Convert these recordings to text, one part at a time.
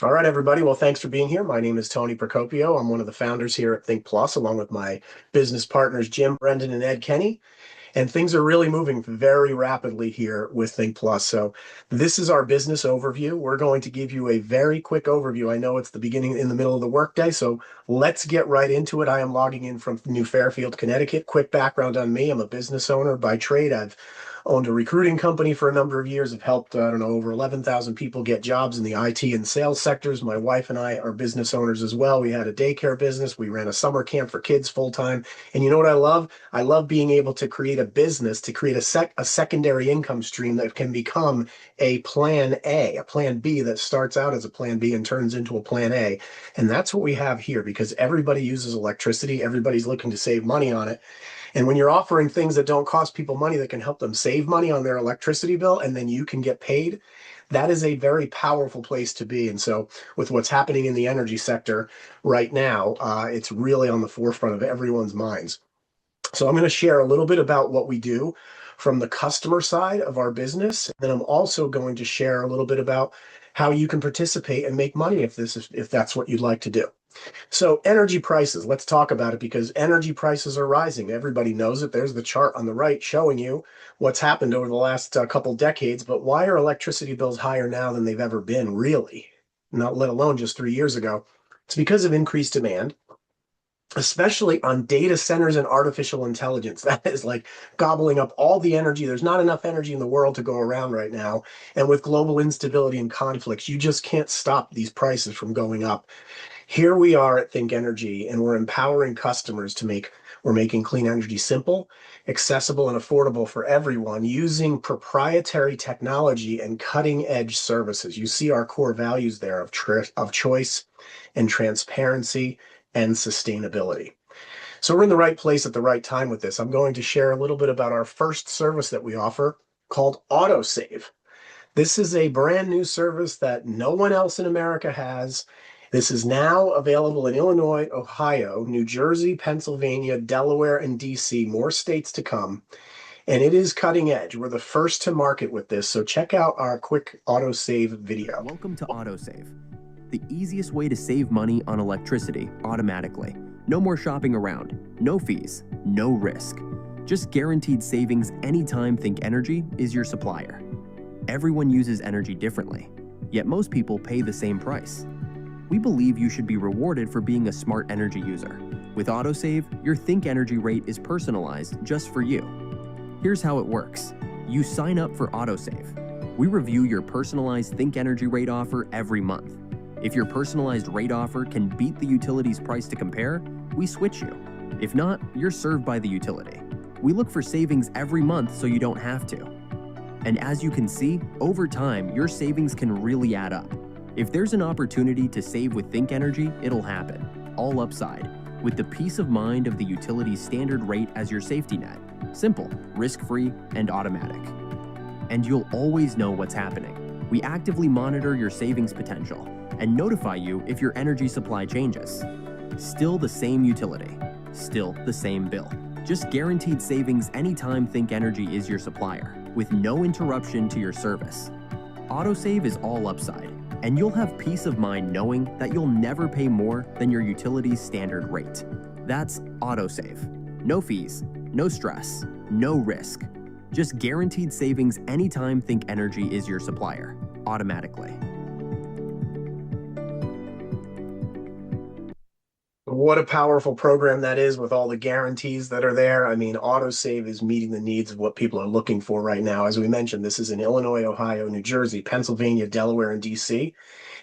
All right, everybody. Well, thanks for being here. My name is Tony Procopio. I'm one of the founders here at Think Plus, along with my business partners, Jim, Brendan, and Ed Kenny. And things are really moving very rapidly here with Think Plus. So this is our business overview. We're going to give you a very quick overview. I know it's the beginning in the middle of the workday, so let's get right into it. I am logging in from New Fairfield, Connecticut. Quick background on me. I'm a business owner by trade. I've owned a recruiting company for a number of years. I've helped, I don't know, over 11,000 people get jobs in the IT and sales sectors. My wife and I are business owners as well. We had a daycare business. We ran a summer camp for kids full time. And you know what I love? I love being able to create a business, to create a secondary income stream that can become a plan A, a plan B that starts out as a plan B and turns into a plan A. And that's what we have here because everybody uses electricity. Everybody's looking to save money on it. And when you're offering things that don't cost people money that can help them save money on their electricity bill, and then you can get paid, that is a very powerful place to be. And so, with what's happening in the energy sector right now, it's really on the forefront of everyone's minds. So, I'm going to share a little bit about what we do from the customer side of our business. And then I'm also going to share a little bit about how you can participate and make money if that's what you'd like to do. So energy prices, let's talk about it because energy prices are rising. Everybody knows it. There's the chart on the right showing you what's happened over the last couple decades. But why are electricity bills higher now than they've ever been, really? Not let alone just 3 years ago. It's because of increased demand, especially on data centers and artificial intelligence. That is like gobbling up all the energy. There's not enough energy in the world to go around right now. And with global instability and conflicts, you just can't stop these prices from going up. Here we are at Think Energy, and we're empowering customers we're making clean energy simple, accessible, and affordable for everyone using proprietary technology and cutting edge services. You see our core values there of choice and transparency and sustainability. So we're in the right place at the right time with this. I'm going to share a little bit about our first service that we offer called AutoSave. This is a brand new service that no one else in America has. This is now available in Illinois, Ohio, New Jersey, Pennsylvania, Delaware, and DC, more states to come. And it is cutting edge. We're the first to market with this. So check out our quick autosave video. Welcome to AutoSave, the easiest way to save money on electricity automatically. No more shopping around, no fees, no risk. Just guaranteed savings anytime Think Energy is your supplier. Everyone uses energy differently, yet most people pay the same price. We believe you should be rewarded for being a smart energy user. With AutoSave, your Think Energy rate is personalized just for you. Here's how it works. You sign up for AutoSave. We review your personalized Think Energy rate offer every month. If your personalized rate offer can beat the utility's price to compare, we switch you. If not, you're served by the utility. We look for savings every month so you don't have to. And as you can see, over time, your savings can really add up. If there's an opportunity to save with Think Energy, it'll happen, all upside, with the peace of mind of the utility's standard rate as your safety net. Simple, risk-free, and automatic. And you'll always know what's happening. We actively monitor your savings potential and notify you if your energy supply changes. Still the same utility, still the same bill. Just guaranteed savings anytime Think Energy is your supplier, with no interruption to your service. AutoSave is all upside, and you'll have peace of mind knowing that you'll never pay more than your utility's standard rate. That's AutoSave. No fees, no stress, no risk. Just guaranteed savings anytime Think Energy is your supplier, automatically. What a powerful program that is with all the guarantees that are there. I mean, AutoSave is meeting the needs of what people are looking for right now. As we mentioned, this is in Illinois, Ohio, New Jersey, Pennsylvania, Delaware, and DC.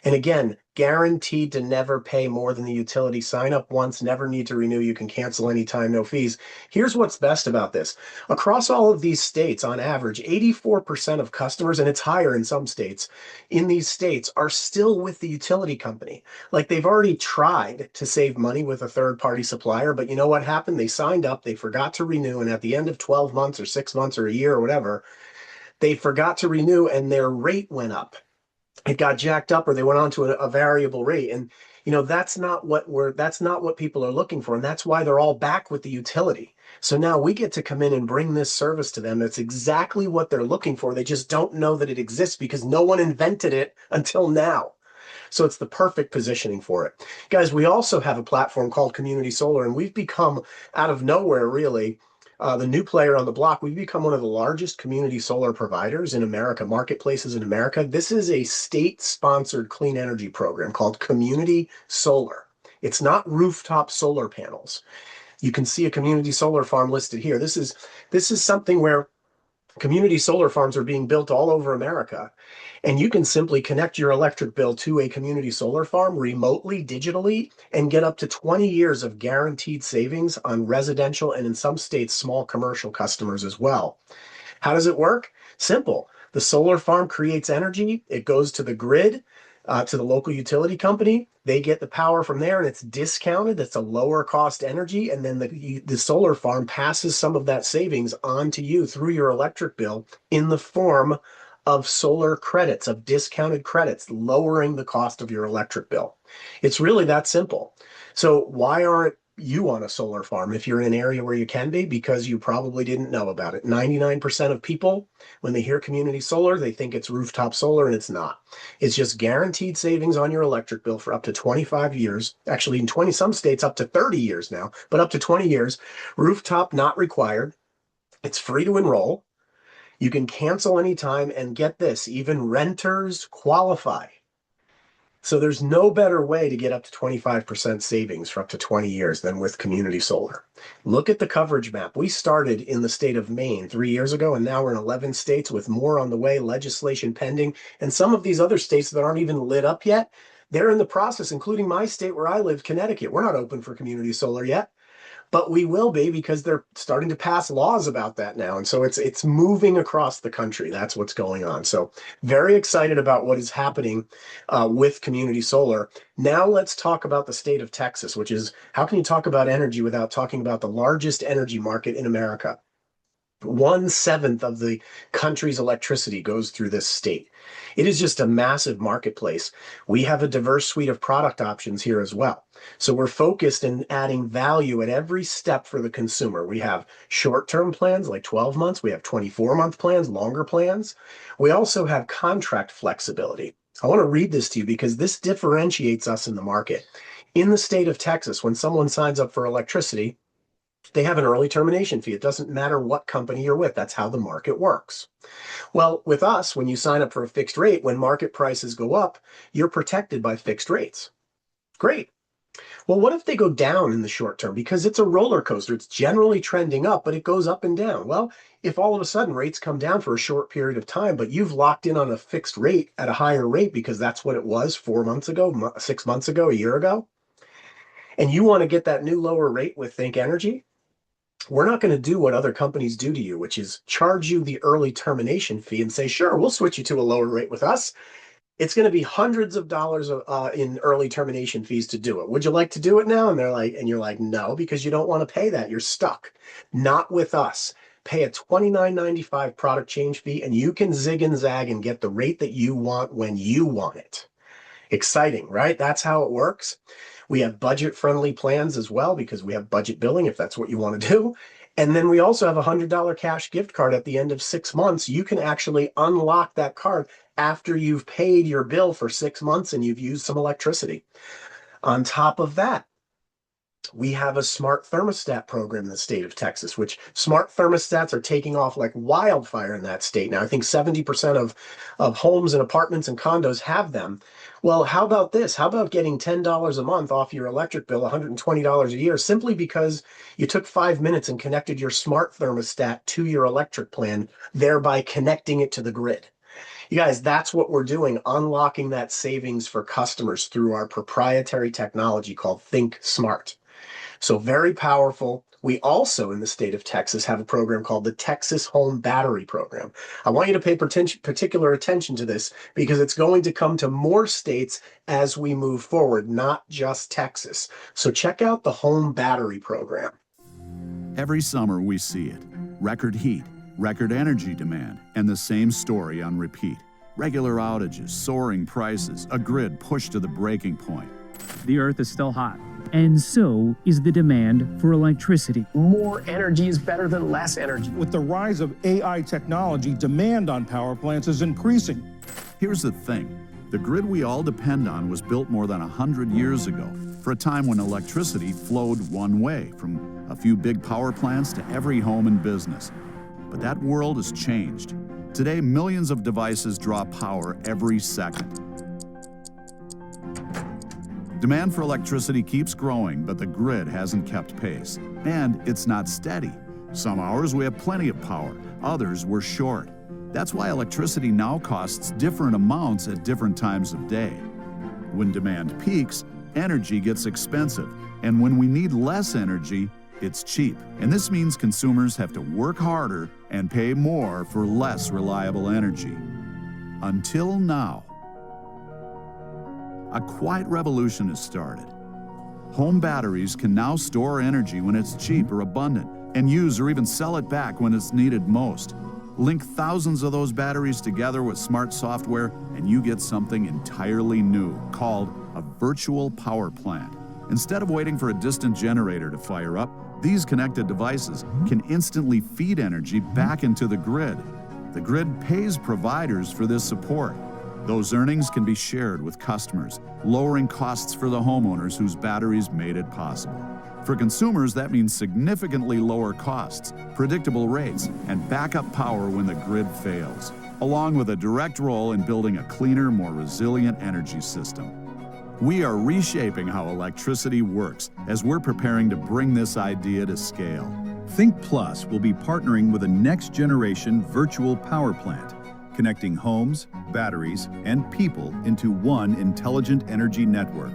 And again, guaranteed to never pay more than the utility. Sign up once, never need to renew. You can cancel anytime, no fees. Here's what's best about this. Across all of these states, on average, 84% of customers, and it's higher in some states, in these states are still with the utility company. Like they've already tried to save money with a third-party supplier, but you know what happened? They signed up, they forgot to renew, and at the end of 12 months or 6 months or a year or whatever, they forgot to renew and their rate went up. It got jacked up or they went on to a variable rate. And that's not what people are looking for. And that's why they're all back with the utility. So now we get to come in and bring this service to them. That's exactly what they're looking for. They just don't know that it exists because no one invented it until now. So it's the perfect positioning for it. Guys, we also have a platform called Community Solar, and we've become, out of nowhere really, the new player on the block. We've become one of the largest community solar providers in America, marketplaces in America. This is a state-sponsored clean energy program called Community Solar. It's not rooftop solar panels. You can see a community solar farm listed here. This is something where community solar farms are being built all over America, and you can simply connect your electric bill to a community solar farm remotely, digitally, and get up to 20 years of guaranteed savings on residential and, in some states, small commercial customers as well. How does it work? Simple. The solar farm creates energy. It goes to the grid, to the local utility company. They get the power from there, and it's discounted. That's a lower cost energy. And then the solar farm passes some of that savings on to you through your electric bill in the form of solar credits, of discounted credits, lowering the cost of your electric bill. It's really that simple. So why aren't you on a solar farm if you're in an area where you can be? Because you probably didn't know about it. 99% of people, when they hear community solar, they think it's rooftop solar, and it's not. It's just guaranteed savings on your electric bill for up to 25 years. Actually, in some states, up to 30 years now, but up to 20 years. Rooftop not required. It's free to enroll. You can cancel anytime, and get this, even renters qualify. So there's no better way to get up to 25% savings for up to 20 years than with community solar. Look at the coverage map. We started in the state of Maine 3 years ago, and now we're in 11 states with more on the way, legislation pending. And some of these other states that aren't even lit up yet, they're in the process, including my state where I live, Connecticut. We're not open for community solar yet, but we will be, because they're starting to pass laws about that now. And so it's moving across the country. That's what's going on. So very excited about what is happening with community solar. Now let's talk about the state of Texas, which is, how can you talk about energy without talking about the largest energy market in America? 1/7 of the country's electricity goes through this state. It is just a massive marketplace. We have a diverse suite of product options here as well. So we're focused in adding value at every step for the consumer. We have short-term plans like 12 months. We have 24-month plans, longer plans. We also have contract flexibility. I want to read this to you because this differentiates us in the market. In the state of Texas, when someone signs up for electricity, they have an early termination fee. It doesn't matter what company you're with. That's how the market works. Well, with us, when you sign up for a fixed rate, when market prices go up, you're protected by fixed rates. Great. Well, what if they go down in the short term? Because it's a roller coaster. It's generally trending up, but it goes up and down. Well, if all of a sudden rates come down for a short period of time, but you've locked in on a fixed rate at a higher rate because that's what it was 4 months ago, 6 months ago, a year ago, and you want to get that new lower rate with Think Energy, we're not going to do what other companies do to you, which is charge you the early termination fee and say, sure, we'll switch you to a lower rate with us. It's going to be hundreds of dollars in early termination fees to do it. Would you like to do it now? And you're like, no, because you don't want to pay that. You're stuck. Not with us. Pay a $29.95 product change fee, and you can zig and zag and get the rate that you want when you want it. Exciting, right? That's how it works. We have budget-friendly plans as well, because we have budget billing if that's what you want to do. And then we also have a $100 cash gift card at the end of 6 months. You can actually unlock that card after you've paid your bill for 6 months and you've used some electricity. On top of that, we have a smart thermostat program in the state of Texas, which smart thermostats are taking off like wildfire in that state now. I think 70% of homes and apartments and condos have them. Well, how about this? How about getting $10 a month off your electric bill, $120 a year, simply because you took 5 minutes and connected your smart thermostat to your electric plan, thereby connecting it to the grid? You guys, that's what we're doing, unlocking that savings for customers through our proprietary technology called Think Smart. So very powerful. We also, in the state of Texas, have a program called the Texas Home Battery Program. I want you to pay particular attention to this because it's going to come to more states as we move forward, not just Texas. So check out the Home Battery Program. Every summer we see it. Record heat, record energy demand, and the same story on repeat. Regular outages, soaring prices, a grid pushed to the breaking point. The Earth is still hot, and so is the demand for electricity. More energy is better than less energy. With the rise of AI technology, demand on power plants is increasing. Here's the thing. The grid we all depend on was built more than 100 years ago, for a time when electricity flowed one way, from a few big power plants to every home and business. But that world has changed. Today, millions of devices draw power every second. Demand for electricity keeps growing, but the grid hasn't kept pace. And it's not steady. Some hours we have plenty of power, others we're short. That's why electricity now costs different amounts at different times of day. When demand peaks, energy gets expensive, and when we need less energy, it's cheap. And this means consumers have to work harder and pay more for less reliable energy. Until now. A quiet revolution has started. Home batteries can now store energy when it's cheap or abundant, and use or even sell it back when it's needed most. Link thousands of those batteries together with smart software, and you get something entirely new, called a virtual power plant. Instead of waiting for a distant generator to fire up, these connected devices can instantly feed energy back into the grid. The grid pays providers for this support. Those earnings can be shared with customers, lowering costs for the homeowners whose batteries made it possible. For consumers, that means significantly lower costs, predictable rates, and backup power when the grid fails, along with a direct role in building a cleaner, more resilient energy system. We are reshaping how electricity works as we're preparing to bring this idea to scale. Think Plus will be partnering with a next-generation virtual power plant, connecting homes, batteries, and people into one intelligent energy network.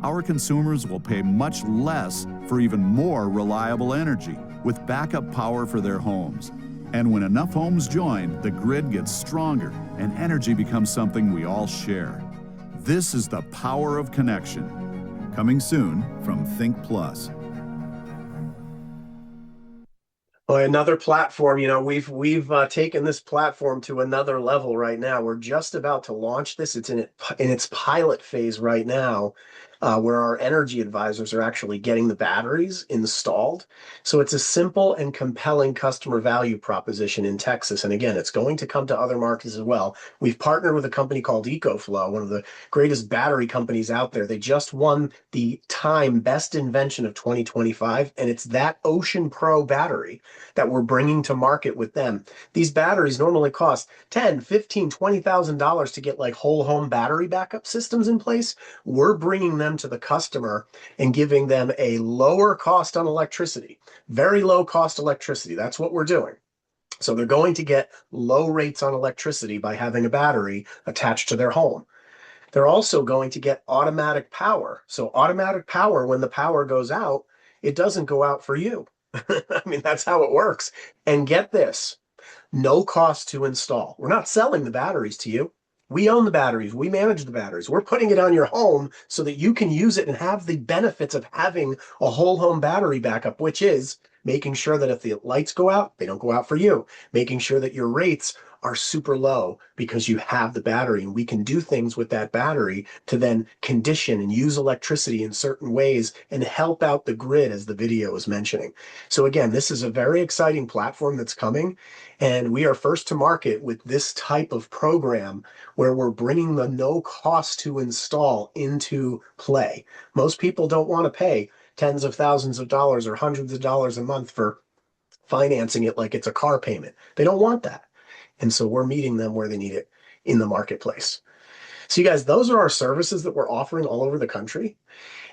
Our consumers will pay much less for even more reliable energy, with backup power for their homes. And when enough homes join, the grid gets stronger and energy becomes something we all share. This is the power of connection. Coming soon from Think Plus. Well, another platform, we've taken this platform to another level right now. We're just about to launch this. It's in its pilot phase right now, where our energy advisors are actually getting the batteries installed. So it's a simple and compelling customer value proposition in Texas. And again, it's going to come to other markets as well. We've partnered with a company called EcoFlow, one of the greatest battery companies out there. They just won the Time Best Invention of 2025, and it's that Ocean Pro battery that we're bringing to market with them. These batteries normally cost $10, $15, $20,000 to get like whole home battery backup systems in place. We're bringing them to the customer and giving them a lower cost on electricity, very low cost electricity. That's what we're doing. So they're going to get low rates on electricity by having a battery attached to their home. They're also going to get automatic power. So automatic power, when the power goes out, it doesn't go out for you. I mean, that's how it works. And get this, no cost to install. We're not selling the batteries to you. We own the batteries. We manage the batteries. We're putting it on your home so that you can use it and have the benefits of having a whole home battery backup, which is making sure that if the lights go out, they don't go out for you. Making sure that your rates are super low because you have the battery, and we can do things with that battery to then condition and use electricity in certain ways and help out the grid, as the video was mentioning. So again, this is a very exciting platform that's coming, and we are first to market with this type of program where we're bringing the no cost to install into play. Most people don't want to pay tens of thousands of dollars or hundreds of dollars a month for financing it like it's a car payment. They don't want that. And so we're meeting them where they need it in the marketplace. So you guys, those are our services that we're offering all over the country.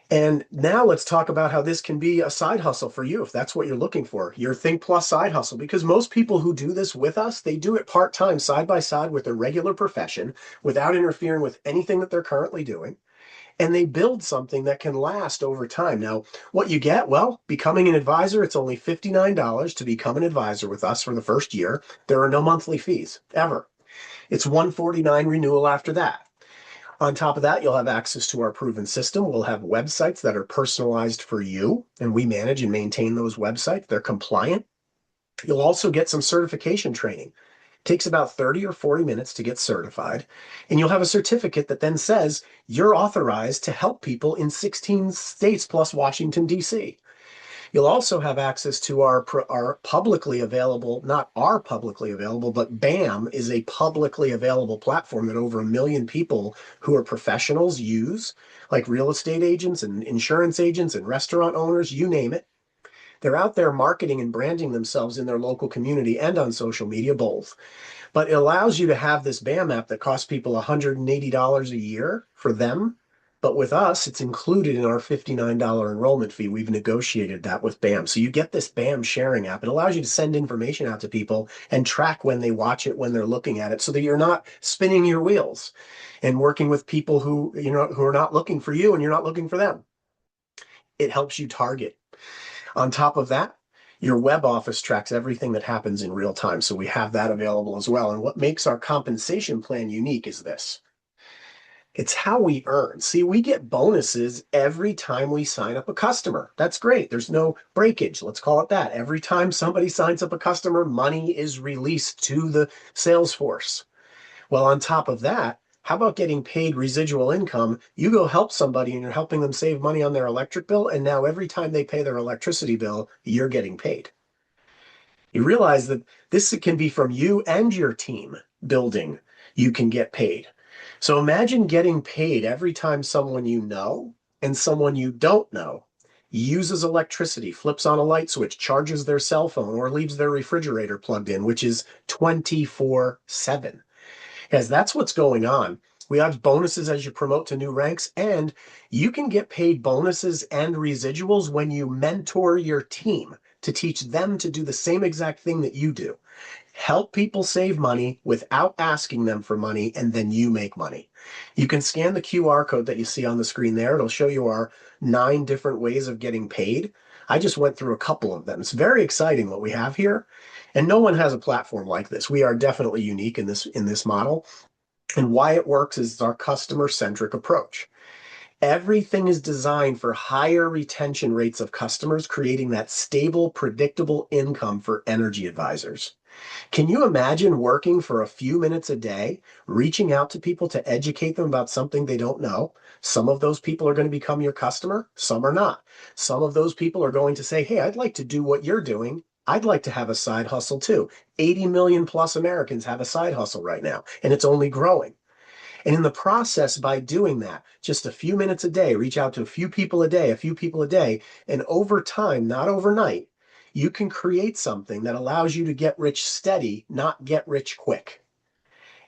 And now let's talk about how this can be a side hustle for you, if that's what you're looking for, your Think Plus side hustle. Because most people who do this with us, they do it part-time, side by side with their regular profession, without interfering with anything that they're currently doing. And they build something that can last over time. Now, what you get, well, becoming an advisor, it's only $59 to become an advisor with us for the first year. There are no monthly fees, ever. It's $149 renewal after that. On top of that, you'll have access to our proven system. We'll have websites that are personalized for you, and we manage and maintain those websites. They're compliant. You'll also get some certification training. Takes about 30 or 40 minutes to get certified, and you'll have a certificate that then says you're authorized to help people in 16 states plus Washington, D.C. You'll also have access to our publicly available, not our publicly available, but BAM is a publicly available platform that over 1 million people who are professionals use, like real estate agents and insurance agents and restaurant owners, you name it. They're out there marketing and branding themselves in their local community and on social media, both. But it allows you to have this BAM app that costs people $180 a year for them. But with us, it's included in our $59 enrollment fee. We've negotiated that with BAM. So you get this BAM sharing app. It allows you to send information out to people and track when they watch it, when they're looking at it, so that you're not spinning your wheels and working with people who, who are not looking for you and you're not looking for them. It helps you target. On top of that, your web office tracks everything that happens in real time. So we have that available as well. And what makes our compensation plan unique is this. It's how we earn. See, we get bonuses every time we sign up a customer. That's great. There's no breakage. Let's call it that. Every time somebody signs up a customer, money is released to the sales force. Well, on top of that, how about getting paid residual income? You go help somebody and you're helping them save money on their electric bill. And now every time they pay their electricity bill, you're getting paid. You realize that this can be from you and your team building. You can get paid. So imagine getting paid every time someone you know and someone you don't know uses electricity, flips on a light switch, charges their cell phone, or leaves their refrigerator plugged in, which is 24/7. Because that's what's going on. We have bonuses as you promote to new ranks, and you can get paid bonuses and residuals when you mentor your team to teach them to do the same exact thing that you do. Help people save money without asking them for money, and then you make money. You can scan the QR code that you see on the screen there. It'll show you our 9 different ways of getting paid. I just went through a couple of them. It's very exciting what we have here. And no one has a platform like this. We are definitely unique in this model. And why it works is our customer-centric approach. Everything is designed for higher retention rates of customers, creating that stable, predictable income for energy advisors. Can you imagine working for a few minutes a day, reaching out to people to educate them about something they don't know? Some of those people are going to become your customer, some are not. Some of those people are going to say, hey, I'd like to do what you're doing. I'd like to have a side hustle too. 80 million plus Americans have a side hustle right now, and it's only growing. And in the process, by doing that, just a few minutes a day, reach out to a few people a day, and over time, not overnight, you can create something that allows you to get rich steady, not get rich quick.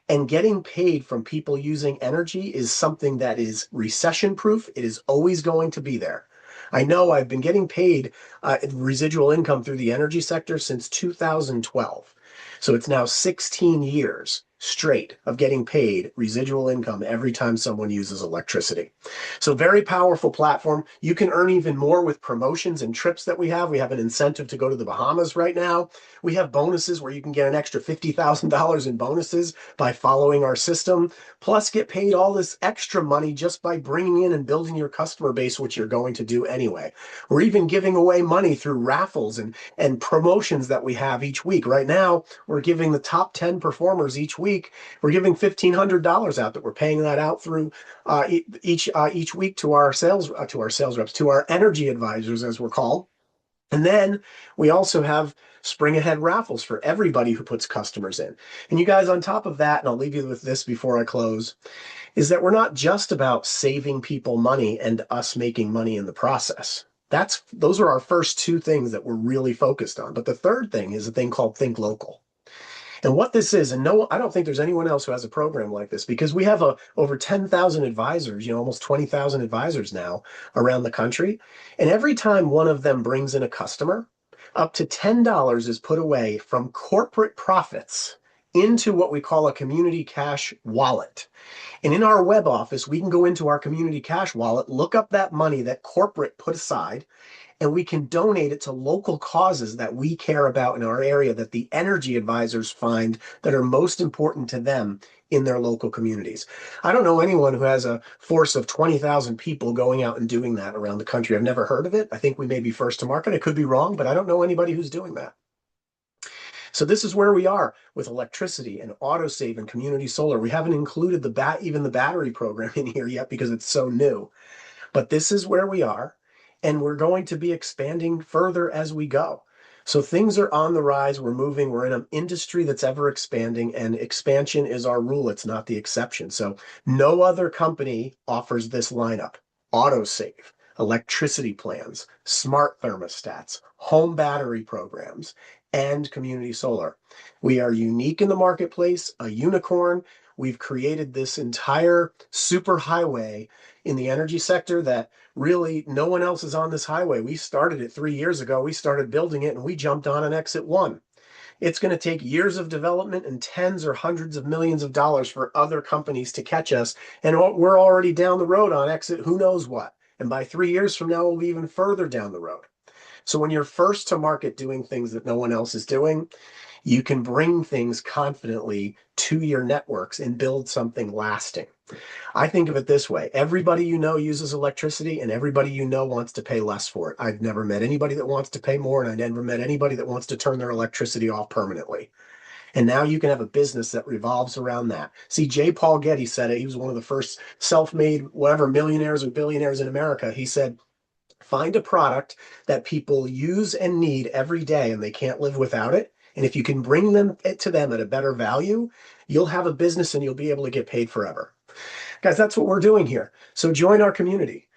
And getting paid from people using energy is something that is recession proof. It is always going to be there. I know I've been getting paid residual income through the energy sector since 2012. So it's now 16 years straight of getting paid residual income every time someone uses electricity. So very powerful platform. You can earn even more with promotions and trips that we have. We have an incentive to go to the Bahamas right now. We have bonuses where you can get an extra $50,000 in bonuses by following our system, plus get paid all this extra money just by bringing in and building your customer base, which you're going to do anyway. We're even giving away money through raffles and promotions that we have each week. Right now, we're giving the top 10 performers each week. We're giving $1,500 out that we're paying that out through each week to our sales reps, to our energy advisors, as we're called. And then we also have spring ahead raffles for everybody who puts customers in. And you guys, on top of that, and I'll leave you with this before I close, is that we're not just about saving people money and us making money in the process. Those are our first 2 things that we're really focused on. But the third thing is a thing called Think Local. And what this is, and no, I don't think there's anyone else who has a program like this, because we have over 10,000 advisors, almost 20,000 advisors now around the country. And every time one of them brings in a customer, up to $10 is put away from corporate profits into what we call a community cash wallet. And in our web office, we can go into our community cash wallet, look up that money that corporate put aside, and we can donate it to local causes that we care about in our area, that the energy advisors find that are most important to them in their local communities. I don't know anyone who has a force of 20,000 people going out and doing that around the country. I've never heard of it. I think we may be first to market. I could be wrong, but I don't know anybody who's doing that. So this is where we are with electricity and autosave and community solar. We haven't included even the battery program in here yet because it's so new. But this is where we are. and we're going to be expanding further as we go. So things are on the rise. We're moving. We're in an industry that's ever expanding, and expansion is our rule. It's not the exception. So no other company offers this lineup: autosave, electricity plans, smart thermostats, home battery programs, and community solar. We are unique in the marketplace, a unicorn. We've created this entire super highway in the energy sector that really no one else is on this highway. We started it 3 years ago. We started building it and we jumped on an exit one. It's going to take years of development and tens or hundreds of millions of dollars for other companies to catch us. And we're already down the road on exit, who knows what. And by 3 years from now, we'll be even further down the road. So when you're first to market doing things that no one else is doing, you can bring things confidently to your networks and build something lasting. I think of it this way: everybody you know uses electricity, and everybody you know wants to pay less for it. I've never met anybody that wants to pay more, and I've never met anybody that wants to turn their electricity off permanently. And now you can have a business that revolves around that. See, J. Paul Getty said it. He was one of the first self-made, whatever, millionaires or billionaires in America. He said, find a product that people use and need every day and they can't live without it. And if you can bring it to them at a better value, you'll have a business and you'll be able to get paid forever. Guys, that's what we're doing here. So join our community.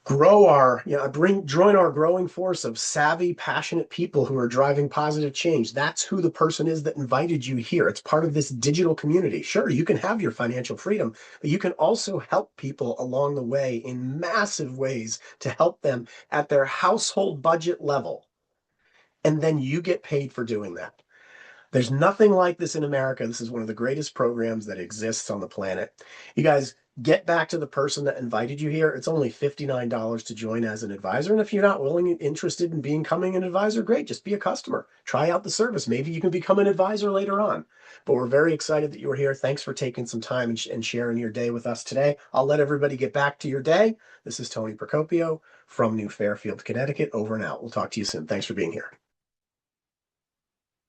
Join our growing force of savvy, passionate people who are driving positive change. That's who the person is that invited you here. It's part of this digital community. Sure, you can have your financial freedom, but you can also help people along the way in massive ways to help them at their household budget level. And then you get paid for doing that. There's nothing like this in America. This is one of the greatest programs that exists on the planet. You guys, get back to the person that invited you here. It's only $59 to join as an advisor. And if you're not willing and interested in becoming an advisor, great, just be a customer. Try out the service. Maybe you can become an advisor later on. But we're very excited that you were here. Thanks for taking some time and sharing your day with us today. I'll let everybody get back to your day. This is Tony Procopio from New Fairfield, Connecticut. Over and out. We'll talk to you soon. Thanks for being here.